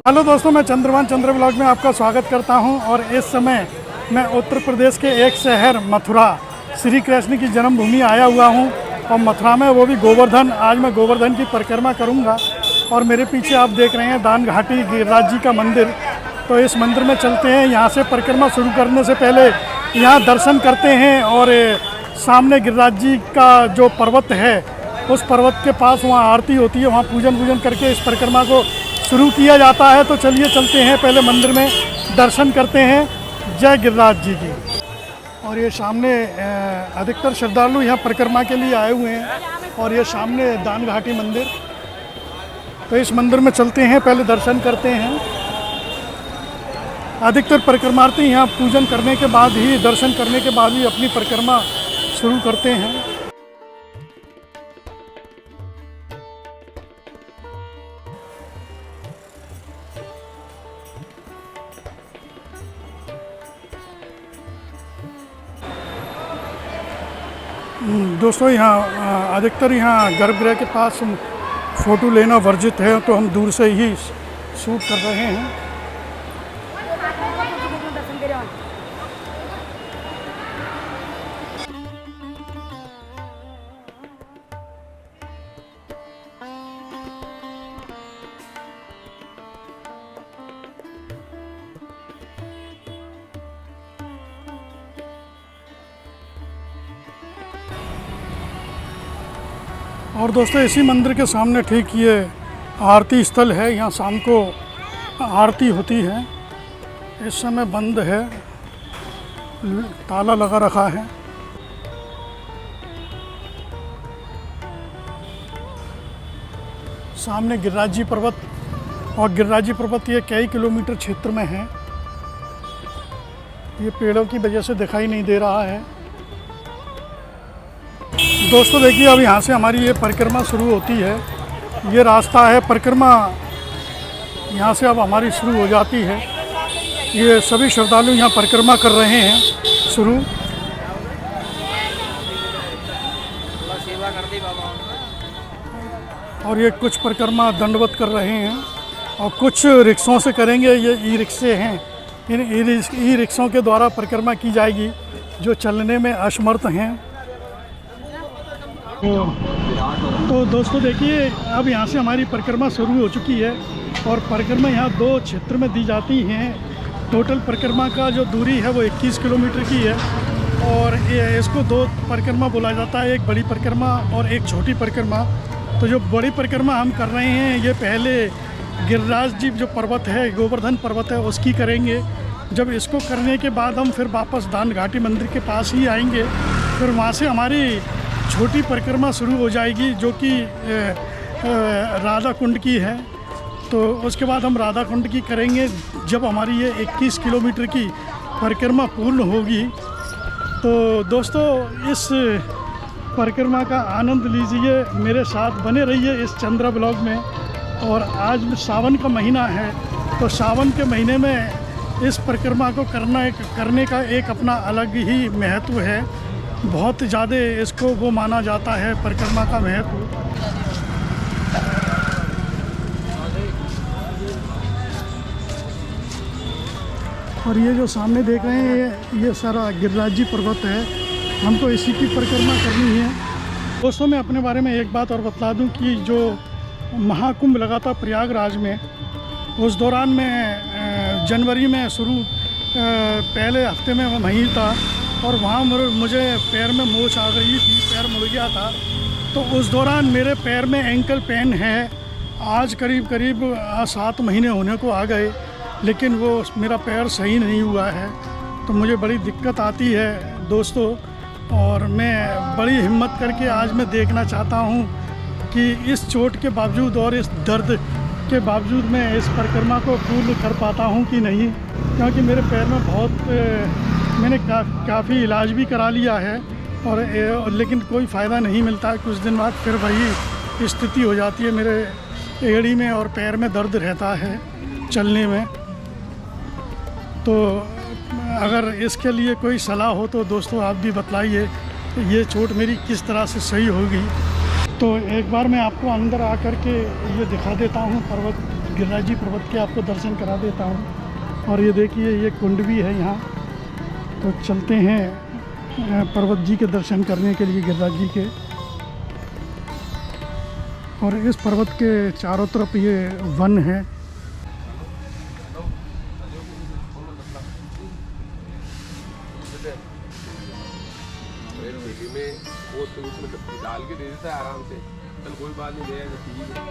Hello दोस्तों, मैं चंद्रभान चंद्र blog में आपका स्वागत करता हूं। और इस समय मैं उत्तर प्रदेश के एक शहर मथुरा, श्री कृष्ण की जन्मभूमि आया हुआ हूं। और मथुरा में वो भी गोवर्धन, आज मैं गोवर्धन की परिक्रमा करूंगा। और मेरे पीछे आप देख रहे हैं दान घाटी गिरिराज जी का मंदिर। तो इस मंदिर में चलते हैं। यहाँ से परिक्रमा शुरू करने से पहले यहाँ दर्शन करते हैं। और सामने गिरिराज जी का जो पर्वत है, उस पर्वत के पास वहाँ आरती होती है, वहाँ पूजन करके इस परिक्रमा को शुरू किया जाता है। तो चलिए चलते हैं, पहले मंदिर में दर्शन करते हैं जय गिरिराज जी की। और ये सामने अधिकतर श्रद्धालु यहाँ परिक्रमा के लिए आए हुए हैं। और ये सामने दान घाटी मंदिर। तो इस मंदिर में चलते हैं, पहले दर्शन करते हैं। अधिकतर परिक्रमार्थी यहाँ पूजन करने के बाद ही, दर्शन करने के बाद ही अपनी परिक्रमा शुरू करते हैं। दोस्तों, यहाँ अधिकतर यहाँ गर्भगृह के पास फ़ोटो लेना वर्जित है, तो हम दूर से ही शूट कर रहे हैं। और दोस्तों, इसी मंदिर के सामने ठीक ये आरती स्थल है। यहाँ शाम को आरती होती है। इस समय बंद है, ताला लगा रखा है। सामने गिरिराज जी पर्वत, और गिरिराज जी पर्वत ये कई किलोमीटर क्षेत्र में है। ये पेड़ों की वजह से दिखाई नहीं दे रहा है। दोस्तों देखिए, अब यहाँ से हमारी ये परिक्रमा शुरू होती है। ये रास्ता है परिक्रमा, यहाँ से अब हमारी शुरू हो जाती है। ये सभी श्रद्धालु यहाँ परिक्रमा कर रहे हैं शुरू। और ये कुछ परिक्रमा दंडवत कर रहे हैं, और कुछ रिक्शों से करेंगे। ये ई रिक्शे हैं, इन ई रिक्शों के द्वारा परिक्रमा की जाएगी, जो चलने में असमर्थ हैं। तो दोस्तों देखिए, अब यहाँ से हमारी परिक्रमा शुरू हो चुकी है। और परिक्रमा यहाँ दो क्षेत्र में दी जाती हैं। टोटल परिक्रमा का जो दूरी है वो 21 किलोमीटर की है। और इसको दो परिक्रमा बोला जाता है, एक बड़ी परिक्रमा और एक छोटी परिक्रमा। तो जो बड़ी परिक्रमा हम कर रहे हैं, ये पहले गिरिराज जी जो पर्वत है, गोवर्धन पर्वत है, उसकी करेंगे। जब इसको करने के बाद हम फिर वापस दान घाटी मंदिर के पास ही आएंगे। फिर वहाँ से हमारी छोटी परिक्रमा शुरू हो जाएगी, जो कि राधा कुंड की है। तो उसके बाद हम राधा कुंड की करेंगे। जब हमारी ये 21 किलोमीटर की परिक्रमा पूर्ण होगी। तो दोस्तों, इस परिक्रमा का आनंद लीजिए, मेरे साथ बने रहिए इस चंद्र ब्लॉग में। और आज सावन का महीना है, तो सावन के महीने में इस परिक्रमा को करने का एक अपना अलग ही महत्व है। बहुत ज़्यादा इसको वो माना जाता है, परिक्रमा का महत्व। और ये जो सामने देख रहे हैं, ये सारा गिरिराज जी पर्वत है। हमको इसी की परिक्रमा करनी है। दोस्तों, मैं अपने बारे में एक बात और बता दूं कि जो महाकुंभ लगा था प्रयागराज में, उस दौरान मैं जनवरी में पहले हफ्ते में वहीं था। और वहाँ मुझे पैर में मोच आ गई थी, पैर मुड़ गया था। तो उस दौरान मेरे पैर में एंकल पेन है। आज करीब 7 महीने होने को आ गए, लेकिन वो मेरा पैर सही नहीं हुआ है। तो मुझे बड़ी दिक्कत आती है दोस्तों। और मैं बड़ी हिम्मत करके आज मैं देखना चाहता हूँ कि इस चोट के बावजूद और इस दर्द के बावजूद मैं इस परिक्रमा को पूर्ण कर पाता हूँ कि नहीं। क्योंकि मेरे पैर में मैंने काफ़ी इलाज भी करा लिया है, लेकिन कोई फ़ायदा नहीं मिलता है। कुछ दिन बाद फिर वही स्थिति हो जाती है, मेरे एड़ी में और पैर में दर्द रहता है चलने में। तो अगर इसके लिए कोई सलाह हो तो दोस्तों आप भी बतलाइए, ये चोट मेरी किस तरह से सही होगी। तो एक बार मैं आपको अंदर आकर के ये दिखा देता हूँ पर्वत। गिरिराजी पर्वत के आपको दर्शन करा देता हूँ। और ये देखिए ये कुंड भी है यहाँ, तो चलते हैं पर्वत जी के दर्शन करने के लिए, गिरिराज जी के। और इस पर्वत के चारों तरफ ये वन है। में वो तो उसमें डाल के दे देता है आराम से, चल कोई बात नहीं, दे ठीक है।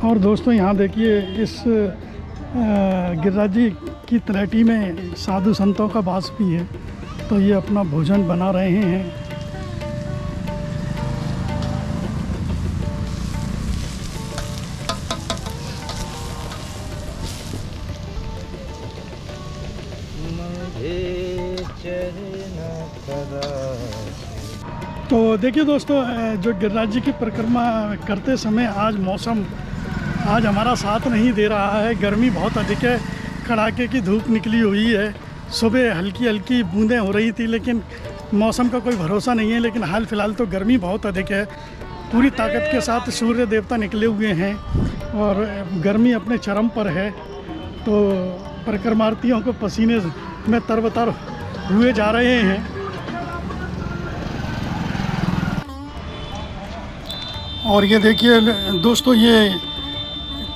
और दोस्तों यहाँ देखिए इस गिरिराज जी की तलहटी में साधु संतों का वास भी है, तो ये अपना भोजन बना रहे हैं। तो देखिए दोस्तों, जो गिरिराज जी की परिक्रमा करते समय आज हमारा साथ नहीं दे रहा है। गर्मी बहुत अधिक है, कड़ाके की धूप निकली हुई है। सुबह हल्की हल्की बूंदें हो रही थी, लेकिन मौसम का कोई भरोसा नहीं है। लेकिन हाल फिलहाल तो गर्मी बहुत अधिक है, पूरी ताकत के साथ सूर्य देवता निकले हुए हैं और गर्मी अपने चरम पर है। तो परिक्रमार्थियों को पसीने में तरबतर हुए जा रहे हैं। और ये देखिए दोस्तों, ये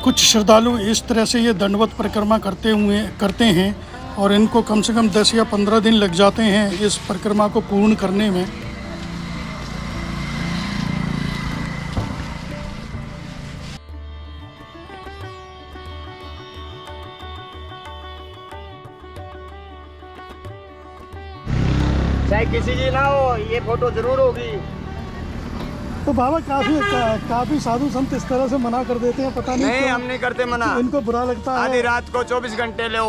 कुछ श्रद्धालु इस तरह से ये दंडवत परिक्रमा करते हैं और इनको कम से कम 10 या 15 दिन लग जाते हैं इस परिक्रमा को पूर्ण करने में। चाहे किसी की ना हो, ये फोटो जरूर होगी। तो बाबा काफी साधु संत इस तरह से मना कर देते हैं, पता नहीं नहीं, हम नहीं करते मना। इनको बुरा लगता है। आधी रात को 24 घंटे ले।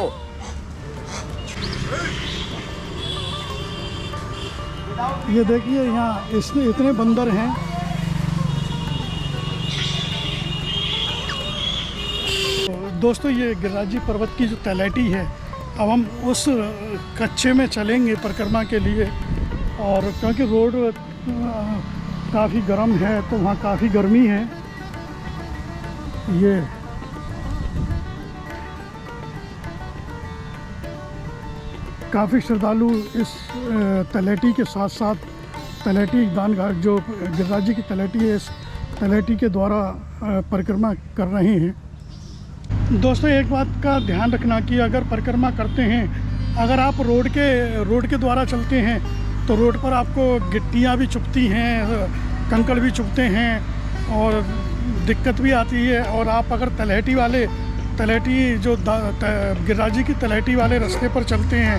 ये देखिए यहाँ इसमें इतने बंदर हैं। तो दोस्तों, ये गिरिराज जी पर्वत की जो तलहटी है, अब हम उस कच्चे में चलेंगे परिक्रमा के लिए। और क्योंकि रोड काफ़ी गर्म है, तो वहाँ काफ़ी गर्मी है। ये काफ़ी श्रद्धालु इस तलहटी के साथ साथ तलहटी दानघाट, जो गिरिराज जी की तलहटी है, इस तलहटी के द्वारा परिक्रमा कर रहे हैं। दोस्तों, एक बात का ध्यान रखना कि अगर परिक्रमा करते हैं, अगर आप रोड के द्वारा चलते हैं तो रोड पर आपको गिट्टियाँ भी चुभती हैं, कंकड़ भी चुभते हैं और दिक्कत भी आती है। और आप अगर तलहटी जो गिरिराज जी की तलहटी वाले रास्ते पर चलते हैं,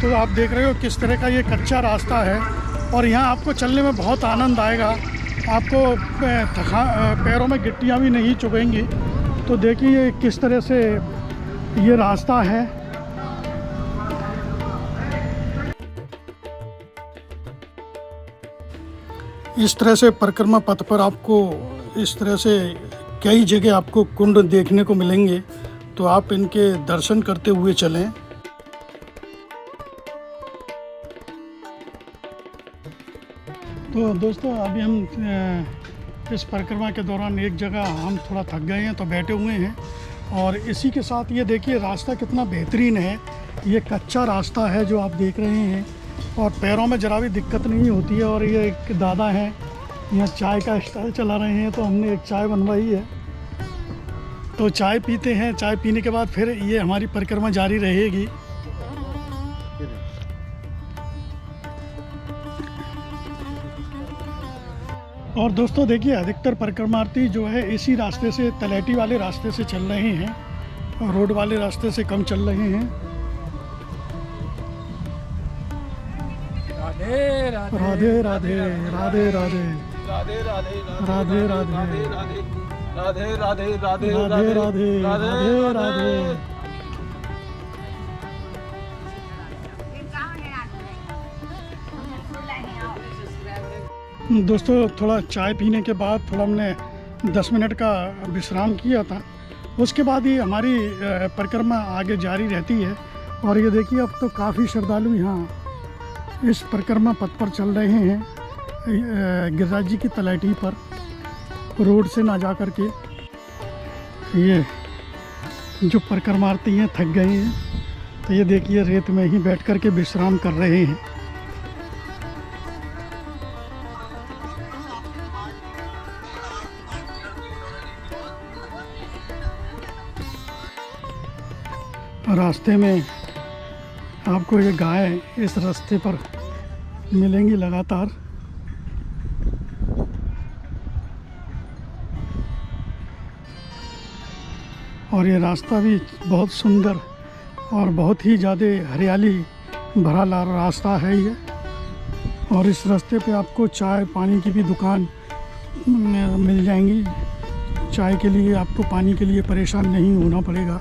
तो आप देख रहे हो किस तरह का ये कच्चा रास्ता है और यहाँ आपको चलने में बहुत आनंद आएगा। आपको पैरों में गिट्टियाँ भी नहीं चुभेंगी। तो देखिए किस तरह से ये रास्ता है। इस तरह से परिक्रमा पथ पर आपको इस तरह से कई जगह आपको कुंड देखने को मिलेंगे, तो आप इनके दर्शन करते हुए चलें। तो दोस्तों, अभी हम इस परिक्रमा के दौरान एक जगह हम थोड़ा थक गए हैं, तो बैठे हुए हैं। और इसी के साथ ये देखिए रास्ता कितना बेहतरीन है। ये कच्चा रास्ता है जो आप देख रहे हैं और पैरों में ज़रा भी दिक्कत नहीं होती है। और ये एक दादा हैं, यहाँ चाय का स्टॉल चला रहे हैं, तो हमने एक चाय बनवाई है, तो चाय पीते हैं। चाय पीने के बाद फिर ये हमारी परिक्रमा जारी रहेगी। और दोस्तों देखिए, अधिकतर परिक्रमार्थी जो है इसी रास्ते से, तलहटी वाले रास्ते से चल रहे हैं और रोड वाले रास्ते से कम चल रहे हैं। राधे राधे राधे राधे राधे राधे राधे राधे राधे राधे राधे राधे राधे। दोस्तों, थोड़ा चाय पीने के बाद थोड़ा हमने 10 मिनट का विश्राम किया था उसके बाद ही हमारी परिक्रमा आगे जारी रहती है। और ये देखिए अब तो काफ़ी श्रद्धालु यहाँ इस परिक्रमा पथ पर चल रहे हैं, गिरिराज जी की तलैटी पर रोड से ना जा कर के। ये जो परिक्रमार्थी हैं थक गए हैं, तो ये देखिए रेत में ही बैठ कर के विश्राम कर रहे हैं। रास्ते में आपको ये गाय इस रास्ते पर मिलेंगी लगातार। और ये रास्ता भी बहुत सुंदर और बहुत ही ज़्यादा हरियाली भरा रास्ता है ये। और इस रास्ते पे आपको चाय पानी की भी दुकान मिल जाएंगी। चाय के लिए आपको पानी के लिए परेशान नहीं होना पड़ेगा।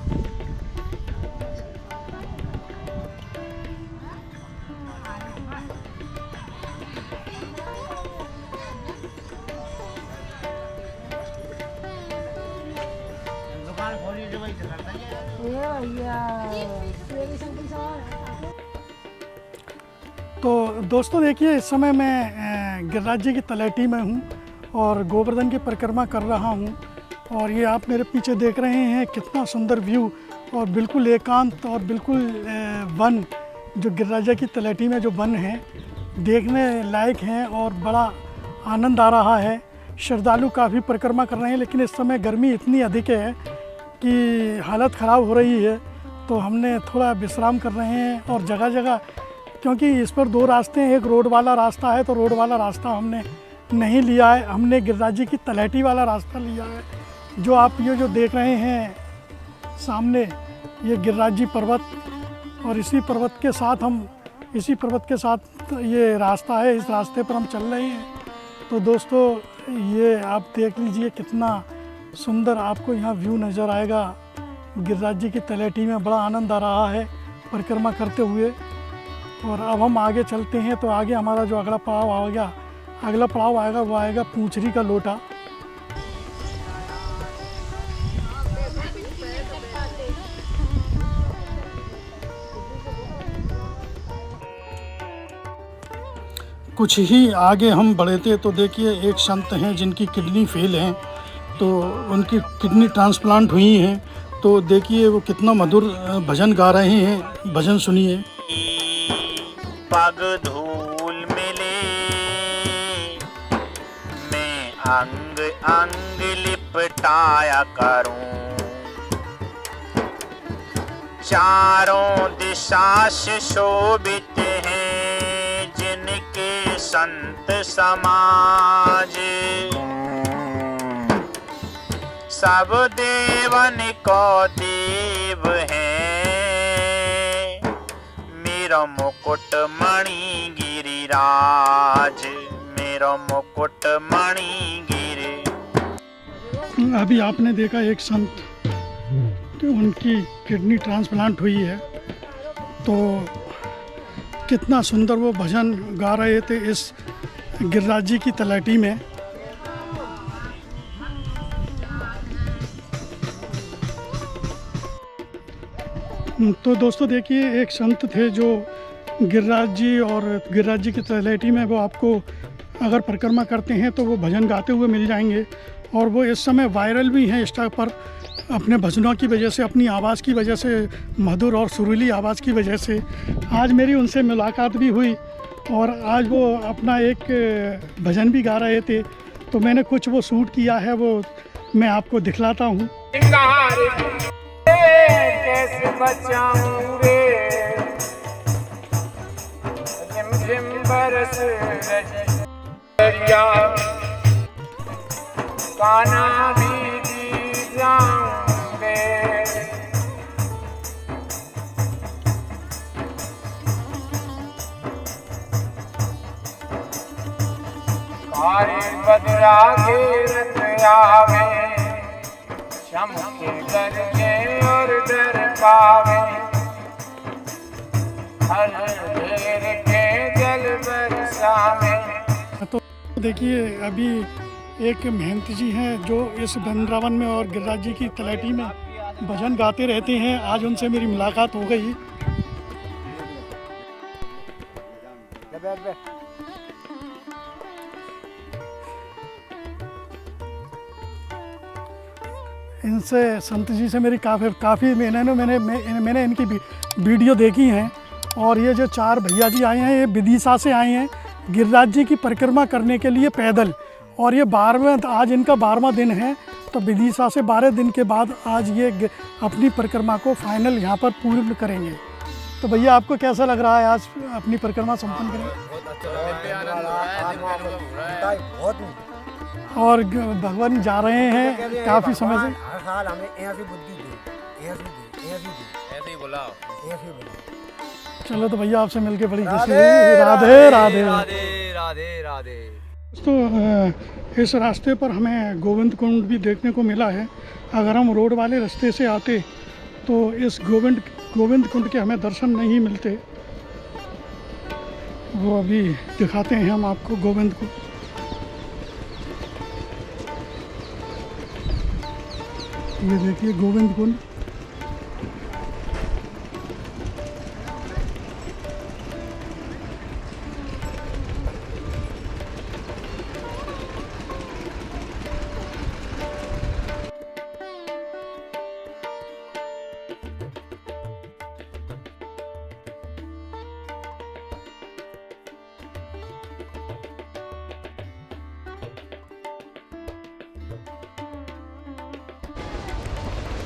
तो दोस्तों देखिए, इस समय मैं गिरिराज जी की तलैटी में हूँ और गोवर्धन की परिक्रमा कर रहा हूँ। और ये आप मेरे पीछे देख रहे हैं कितना सुंदर व्यू और बिल्कुल एकांत और बिल्कुल वन, जो गिरिराज की तलैटी में जो वन है देखने लायक हैं और बड़ा आनंद आ रहा है। श्रद्धालु काफ़ी परिक्रमा कर रहे हैं, लेकिन इस समय गर्मी इतनी अधिक है कि हालत ख़राब हो रही है, तो हमने थोड़ा विश्राम कर रहे हैं। और जगह जगह, क्योंकि इस पर दो रास्ते हैं, एक रोड वाला रास्ता है, तो रोड वाला रास्ता हमने नहीं लिया है, हमने गिरिराज जी की तलैटी वाला रास्ता लिया है। जो आप ये जो देख रहे हैं सामने, ये गिरिराज जी पर्वत, और इसी पर्वत के साथ ये रास्ता है, इस रास्ते पर हम चल रहे हैं। तो दोस्तों ये आप देख लीजिए कितना सुंदर आपको यहाँ व्यू नज़र आएगा। गिरिराज जी की तलैटी में बड़ा आनंद आ रहा है परिक्रमा करते हुए। और अब हम आगे चलते हैं, तो आगे हमारा जो अगला पड़ाव आएगा वो आएगा पूंछरी का लोटा। कुछ ही आगे हम बढ़े थे तो देखिए एक संत हैं जिनकी किडनी फेल है, तो उनकी किडनी ट्रांसप्लांट हुई हैं। तो देखिए वो कितना मधुर भजन गा रहे हैं, भजन सुनिए। पग धूल मिले मैं अंग अंग लिपटाया करूं, चारों दिशा से शोभित हैं जिनके संत समाज, सब देवन को देव हैं मेरा मुकुट मणि गिरिराज, मेरा मुकुट मणि गिरि। अभी आपने देखा एक संत कि उनकी किडनी ट्रांसप्लांट हुई है, तो कितना सुंदर वो भजन गा रहे थे इस गिरिराज जी की तलैटी में। तो दोस्तों देखिए एक संत थे जो गिरिराज जी की तलैटी में, वो आपको अगर परिक्रमा करते हैं तो वो भजन गाते हुए मिल जाएंगे। और वो इस समय वायरल भी हैं इंस्टा पर अपने भजनों की वजह से, अपनी आवाज़ की वजह से, मधुर और सुरीली आवाज़ की वजह से। आज मेरी उनसे मुलाकात भी हुई और आज वो अपना एक भजन भी गा रहे थे, तो मैंने कुछ वो शूट किया है, वो मैं आपको दिखलाता हूँ। कैसे बचाऊं रे रिम रिम बरस दरिया, काना भी जी जाऊंगे, कारी बदरा घेरत आवे, चमके गरजे और डर पावे, हर घेर के जल बरसावे। तो देखिए अभी एक महंत जी हैं जो इस वृंदावन में और गिरिराज जी की तलैटी में भजन गाते रहते हैं। आज उनसे मेरी मुलाकात हो गई। इनसे संत जी से मेरी काफ़ी मैंने इनकी वीडियो देखी हैं। और ये जो 4 भैया जी आए हैं ये विदिशा से आए हैं गिरिराज जी की परिक्रमा करने के लिए पैदल। और ये 12वां आज इनका 12वां दिन है। तो विदिशा से 12 दिन के बाद आज ये अपनी परिक्रमा को फाइनल यहाँ पर पूर्ण करेंगे। तो भैया आपको कैसा लग रहा है आज अपनी परिक्रमा संपन्न करेंगे? और भगवान जा रहे हैं काफ़ी समय से। हर साल हमें ऐसी बुद्धि दी, ऐसे ही बुलाओ। चलो तो भैया आपसे मिलके बड़ी खुशी हुई। राधे राधे राधे राधे राधे। तो इस रास्ते पर हमें गोविंद कुंड भी देखने को मिला है। अगर हम रोड वाले रास्ते से आते तो इस गोविंद कुंड के हमें दर्शन नहीं मिलते। वो अभी दिखाते हैं हम आपको गोविंद कुंड। ये देखिए गोविंद कुंड।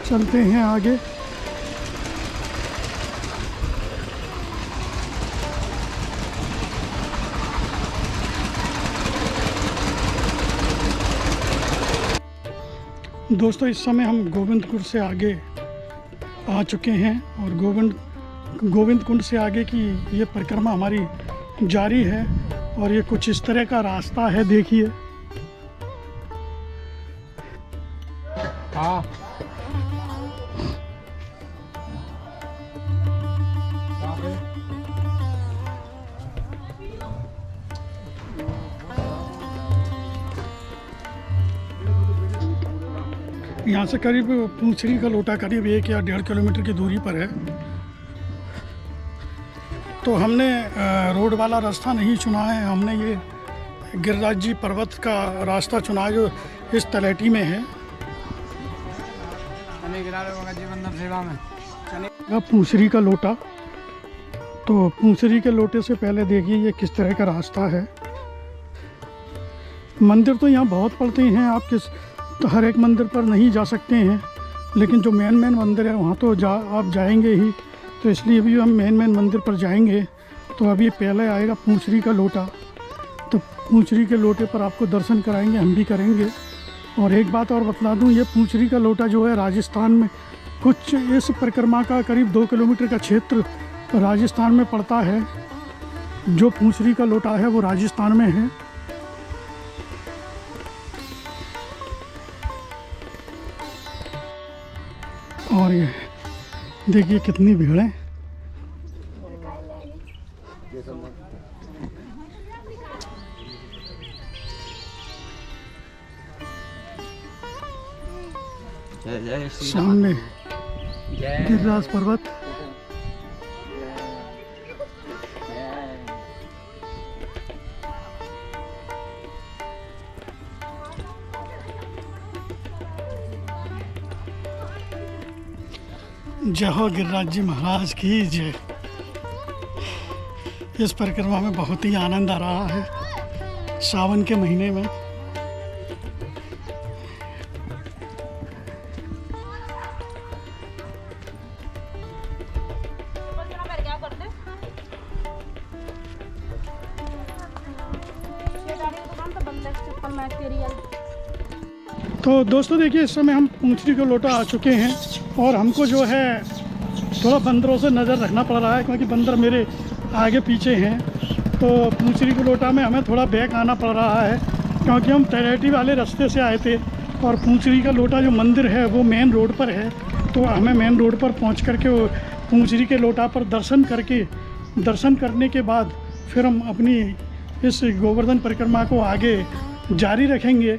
चलते हैं आगे। दोस्तों इस समय हम गोविंदपुर से आगे आ चुके हैं और गोविंद कुंड से आगे की ये परिक्रमा हमारी जारी है। और ये कुछ इस तरह का रास्ता है, देखिए। हाँ यहाँ से करीब पूंछड़ी का लोटा करीब 1 या 1.5 किलोमीटर की दूरी पर है। तो हमने रोड वाला रास्ता नहीं चुना है, हमने ये गिरिराज जी पर्वत का रास्ता चुना है जो इस तलैटी में है। पूंछड़ी का लोटा। तो पूंछड़ी के लोटे से पहले देखिए ये किस तरह का रास्ता है। मंदिर तो यहाँ बहुत पड़ते हैं, तो हर एक मंदिर पर नहीं जा सकते हैं, लेकिन जो मेन मंदिर है वहाँ तो आप जाएंगे ही। तो इसलिए भी हम मेन मंदिर पर जाएंगे। तो अभी पहले आएगा पूंछड़ी का लोटा। तो पूंछड़ी के लोटे पर आपको दर्शन कराएंगे, हम भी करेंगे। और एक बात और बतला दूँ, ये पूंछड़ी का लोटा जो है राजस्थान में कुछ इस परिक्रमा का करीब 2 किलोमीटर का क्षेत्र राजस्थान में पड़ता है। जो पूंछड़ी का लोटा है वो राजस्थान में है। और ये देखिए कितनी भीड़ है। सामने गिरिराज पर्वत। जय हो गिरिराज जी महाराज की जय। इस परिक्रमा में बहुत ही आनंद आ रहा है सावन के महीने में। तो दोस्तों देखिए इस समय हम पूंछड़ी को लोटा आ चुके हैं और हमको जो है थोड़ा बंदरों से नज़र रखना पड़ रहा है क्योंकि बंदर मेरे आगे पीछे हैं। तो पूंछड़ी को लोटा में हमें थोड़ा बैक आना पड़ रहा है क्योंकि हम तलैटी वाले रास्ते से आए थे और पूंछड़ी का लोटा जो मंदिर है वो मेन रोड पर है। तो हमें मेन रोड पर पहुंच करके वो पूंछड़ी के लोटा पर दर्शन करने के बाद फिर हम अपनी इस गोवर्धन परिक्रमा को आगे जारी रखेंगे।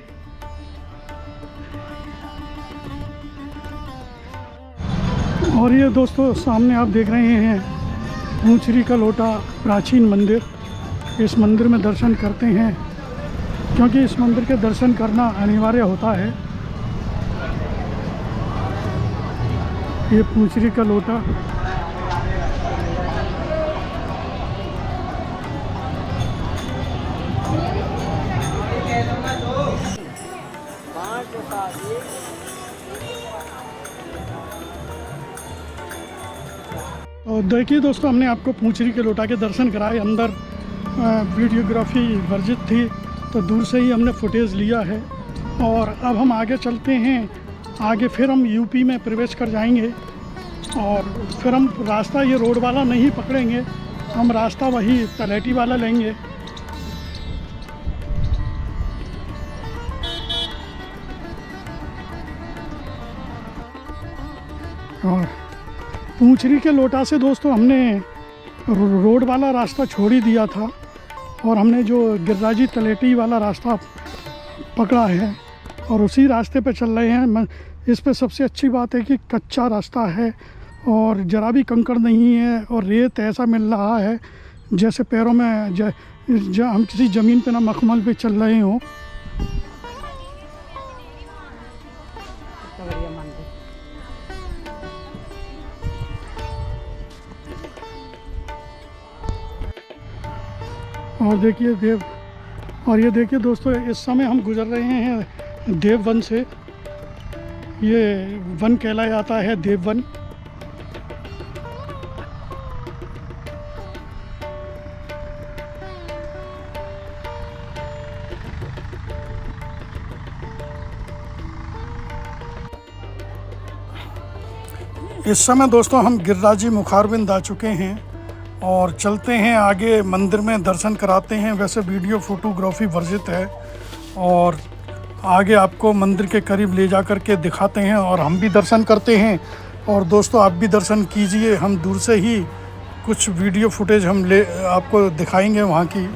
और ये दोस्तों सामने आप देख रहे हैं पूंछरी का लोटा प्राचीन मंदिर। इस मंदिर में दर्शन करते हैं क्योंकि इस मंदिर के दर्शन करना अनिवार्य होता है। ये पूंछरी का लोटा और देखिए दोस्तों, हमने आपको पूंछरी के लोटा के दर्शन कराए। अंदर वीडियोग्राफी वर्जित थी तो दूर से ही हमने फुटेज लिया है। और अब हम आगे चलते हैं। आगे फिर हम यूपी में प्रवेश कर जाएंगे और फिर हम रास्ता ये रोड वाला नहीं पकड़ेंगे, हम रास्ता वही तलेटी वाला लेंगे। और पूंछरी के लोटा से दोस्तों हमने रोड वाला रास्ता छोड़ ही दिया था और हमने जो गिरिराजी तलेटी वाला रास्ता पकड़ा है और उसी रास्ते पे चल रहे हैं। इस पे सबसे अच्छी बात है कि कच्चा रास्ता है और ज़रा भी कंकड़ नहीं है और रेत ऐसा मिल रहा है जैसे पैरों में हम किसी ज़मीन पे ना मखमल पे चल रहे हों। और देखिए ये देखिए दोस्तों, इस समय हम गुजर रहे हैं देववन से। ये वन कहलाया जाता है देववन। इस समय दोस्तों हम गिरिराजी मुखारबिंद आ चुके हैं और चलते हैं आगे मंदिर में दर्शन कराते हैं। वैसे वीडियो फोटोग्राफी वर्जित है और आगे आपको मंदिर के करीब ले जा कर के दिखाते हैं और हम भी दर्शन करते हैं। और दोस्तों आप भी दर्शन कीजिए, हम दूर से ही कुछ वीडियो फुटेज हम आपको दिखाएंगे वहाँ की।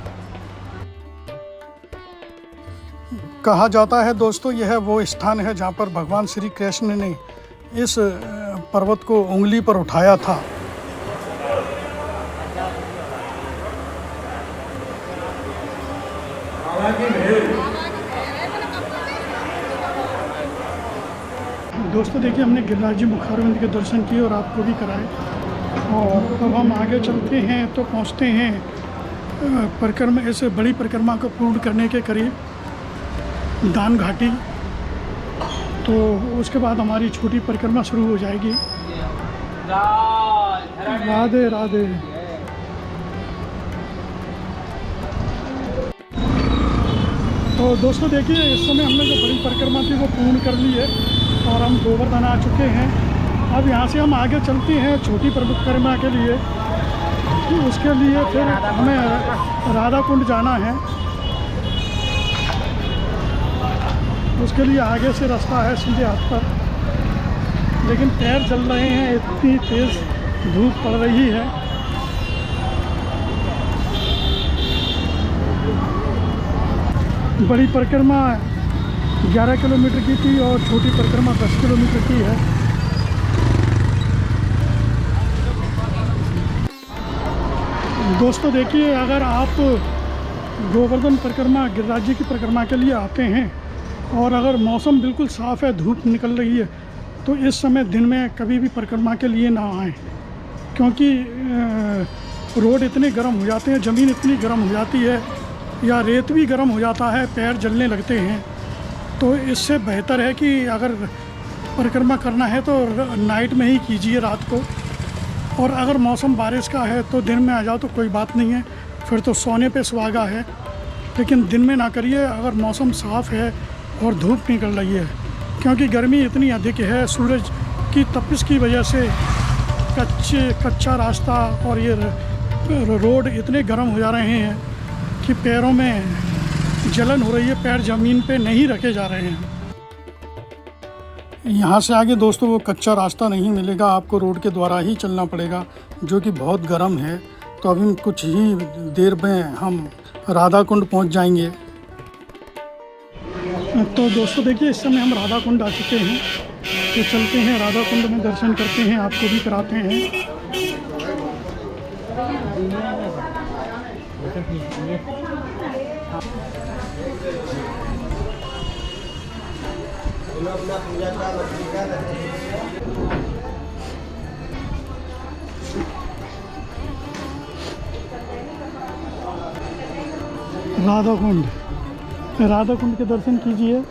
कहा जाता है दोस्तों, यह वो स्थान है जहाँ पर भगवान श्री कृष्ण ने इस पर्वत को उंगली पर उठाया था। दोस्तों देखिए, हमने गिरिराजी मुखारबिंद के दर्शन किए और आपको भी कराए। और अब हम आगे चलते हैं तो पहुंचते हैं परिक्रमा, ऐसे बड़ी परिक्रमा को पूर्ण करने के करीब दान घाटी। तो उसके बाद हमारी छोटी परिक्रमा शुरू हो जाएगी। राधे राधे। तो दोस्तों देखिए, इस समय हमने जो बड़ी परिक्रमा थी वो पूर्ण कर ली है और हम गोवर्धन आ चुके हैं। अब यहाँ से हम आगे चलते हैं छोटी परिक्रमा के लिए। तो उसके लिए फिर हमें राधा कुंड जाना है। उसके लिए आगे से रास्ता है सीधे हाथ पर, लेकिन पैर जल रहे हैं, इतनी तेज़ धूप पड़ रही है। बड़ी परिक्रमा 11 किलोमीटर की थी और छोटी परिक्रमा 10 किलोमीटर की है। दोस्तों देखिए, अगर आप गोवर्धन परिक्रमा गिरिराज जी की परिक्रमा के लिए आते हैं और अगर मौसम बिल्कुल साफ़ है, धूप निकल रही है, तो इस समय दिन में कभी भी परिक्रमा के लिए ना आएँ, क्योंकि रोड इतने गर्म हो जाते हैं, ज़मीन इतनी गर्म हो जाती है या रेत भी गर्म हो जाता है, पैर जलने लगते हैं। तो इससे बेहतर है कि अगर परिक्रमा करना है तो नाइट में ही कीजिए, रात को। और अगर मौसम बारिश का है तो दिन में आ जाओ तो कोई बात नहीं है, फिर तो सोने पे सुहागा है, लेकिन दिन में ना करिए अगर मौसम साफ़ है और धूप निकल रही है, क्योंकि गर्मी इतनी अधिक है। सूरज की तपिश की वजह से कच्चा रास्ता और ये रोड इतने गर्म हो जा रहे हैं कि पैरों में जलन हो रही है, पैर ज़मीन पे नहीं रखे जा रहे हैं। यहाँ से आगे दोस्तों वो कच्चा रास्ता नहीं मिलेगा, आपको रोड के द्वारा ही चलना पड़ेगा, जो कि बहुत गर्म है। तो अभी कुछ ही देर में हम राधा कुंड पहुँच जाएंगे। तो दोस्तों देखिए, इस समय हम राधा कुंड आ चुके हैं तो चलते हैं राधा कुंड में, दर्शन करते हैं, आपको भी कराते हैं। राधा कुंड के दर्शन कीजिए।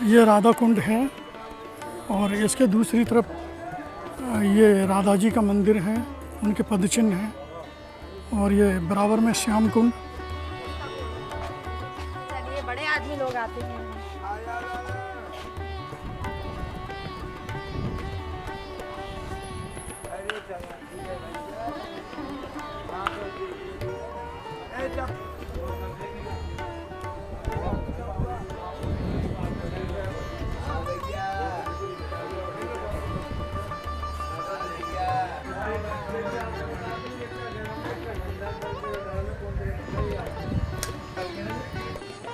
ये राधा कुंड है और इसके दूसरी तरफ ये राधा जी का मंदिर है, उनके पदचिन्ह हैं, और ये बराबर में श्याम कुंड। चलिए, बड़े आदमी लोग आते हैं।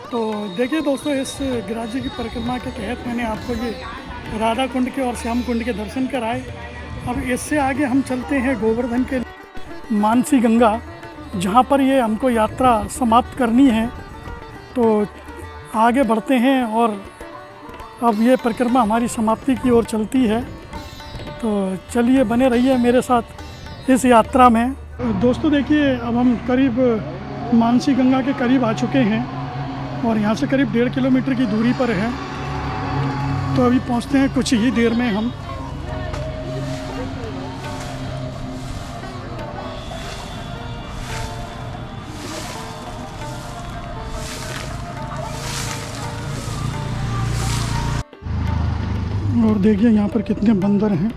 तो देखिए दोस्तों, इस गिरिराज जी की परिक्रमा के तहत मैंने आपको ये राधा कुंड के और श्याम कुंड के दर्शन कराए। अब इससे आगे हम चलते हैं गोवर्धन के मानसी गंगा, जहाँ पर ये हमको यात्रा समाप्त करनी है। तो आगे बढ़ते हैं और अब ये परिक्रमा हमारी समाप्ति की ओर चलती है। तो चलिए, बने रहिए मेरे साथ इस यात्रा में। दोस्तों देखिए, अब हम करीब मानसी गंगा के करीब आ चुके हैं और यहाँ से करीब 1.5 किलोमीटर की दूरी पर है। तो अभी पहुँचते हैं कुछ ही देर में हम। और देखिए यहाँ पर कितने बंदर हैं।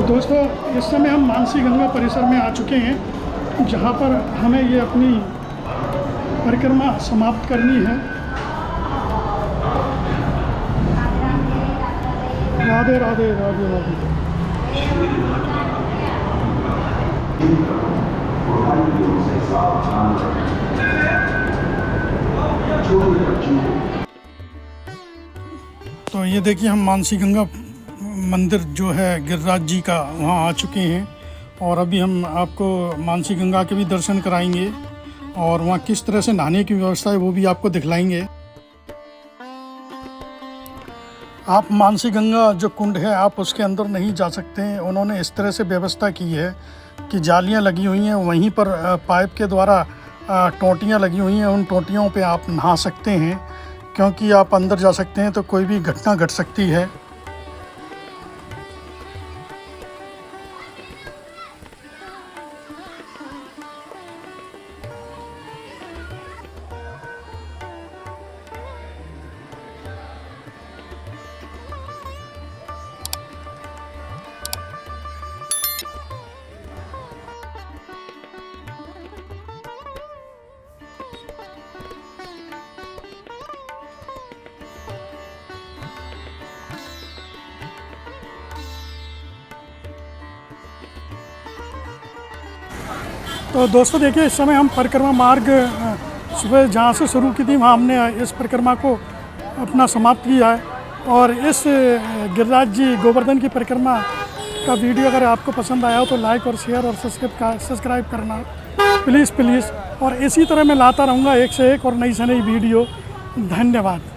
दोस्तों, इस समय हम मानसी गंगा परिसर में आ चुके हैं, जहाँ पर हमें ये अपनी परिक्रमा समाप्त करनी है। राधे राधे राधे राधे। तो ये देखिए, हम मानसी गंगा मंदिर जो है गिरिराज जी का, वहाँ आ चुके हैं और अभी हम आपको मानसी गंगा के भी दर्शन कराएंगे और वहाँ किस तरह से नहाने की व्यवस्था है वो भी आपको दिखलाएंगे। आप मानसी गंगा जो कुंड है, आप उसके अंदर नहीं जा सकते हैं। उन्होंने इस तरह से व्यवस्था की है कि जालियाँ लगी हुई हैं, वहीं पर पाइप के द्वारा टोंटियाँ लगी हुई हैं। उन टोंटियों पे आप नहा सकते हैं, क्योंकि आप अंदर जा सकते हैं तो कोई भी घटना घट सकती है। तो दोस्तों देखिए, इस समय हम परिक्रमा मार्ग सुबह जहाँ से शुरू की थी, वहाँ हमने इस परिक्रमा को अपना समाप्त किया है। और इस गिरिराज जी गोवर्धन की परिक्रमा का वीडियो अगर आपको पसंद आया हो तो लाइक और शेयर और सब्सक्राइब करना प्लीज़। और इसी तरह मैं लाता रहूँगा एक से एक और नई से नई वीडियो। धन्यवाद।